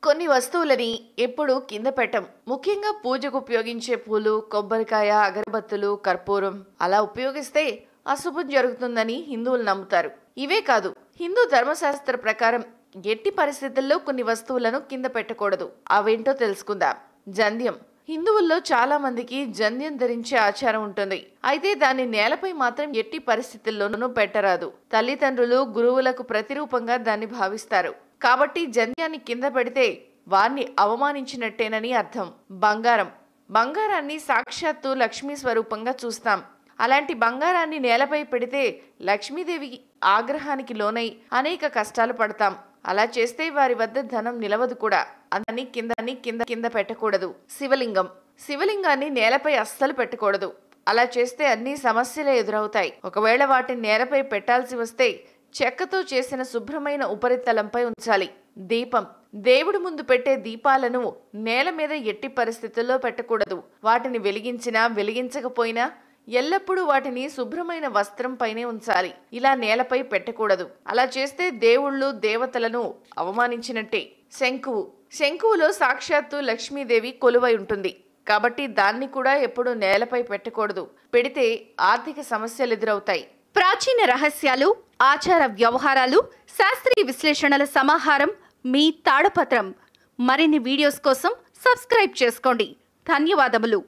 కొన్ని వస్తువులని ఎప్పుడూ కింద పెట్టం. ముఖ్యంగా పూజకు ఉపయోగించే పూలు, కొబ్బరికాయ, అగరబత్తులు, కర్పూరం అలా ఉపయోగిస్తే అశుభం జరుగుతుందని హిందువులు నమ్ముతారు. ఇవే కాదు, హిందూ ధర్మశాస్త్ర ప్రకారం ఎట్టి పరిస్థితుల్లో కొన్ని వస్తువులను కింద పెట్టకూడదు. అవేంటో తెలుసుకుందాం. జంధ్యం. హిందువుల్లో చాలా మందికి జంధ్యం ధరించే ఆచారం ఉంటుంది. అయితే దాన్ని నేలపై మాత్రం ఎట్టి పరిస్థితుల్లోనూ పెట్టరాదు. తల్లిదండ్రులు, గురువులకు ప్రతిరూపంగా దాన్ని భావిస్తారు. కాబట్టి జంధ్యాన్ని కింద పెడితే వారిని అవమానించినట్టేనని అర్థం. బంగారం. బంగారాన్ని సాక్షాత్తు లక్ష్మీ స్వరూపంగా చూస్తాం. అలాంటి బంగారాన్ని నేలపై పెడితే లక్ష్మీదేవి ఆగ్రహానికి లోనై అనేక కష్టాలు పడతాం. అలా చేస్తే వారి వద్ద ధనం నిలవదు కూడా. దాన్ని కింద పెట్టకూడదు. శివలింగం. శివలింగాన్ని నేలపై అస్సలు పెట్టకూడదు. అలా చేస్తే అన్ని సమస్యలే ఎదురవుతాయి. ఒకవేళ వాటిని నేలపై పెట్టాల్సి వస్తే చెక్కతో చేసిన శుభ్రమైన ఉపరితలంపై ఉంచాలి. దీపం. దేవుడి ముందు పెట్టే దీపాలను నేల మీద ఎట్టి పరిస్థితుల్లో పెట్టకూడదు. వాటిని వెలిగించినా వెలిగించకపోయినా ఎల్లప్పుడూ వాటిని శుభ్రమైన వస్త్రం పైనే ఉంచాలి. ఇలా నేలపై పెట్టకూడదు. అలా చేస్తే దేవుళ్ళు, దేవతలను అవమానించినట్టే. శంకువు. శంకువులో సాక్షాత్తు లక్ష్మీదేవి కొలువై ఉంటుంది. కాబట్టి దాన్ని కూడా ఎప్పుడూ నేలపై పెట్టకూడదు. పెడితే ఆర్థిక సమస్యలు ఎదురవుతాయి. ప్రాచీన రహస్యాలు, ఆచార వ్యవహారాలు, శాస్త్రీయ విశ్లేషణల సమాహారం మీ తాళపత్రం. మరిన్ని వీడియోస్ కోసం సబ్స్క్రైబ్ చేసుకోండి. ధన్యవాదములు.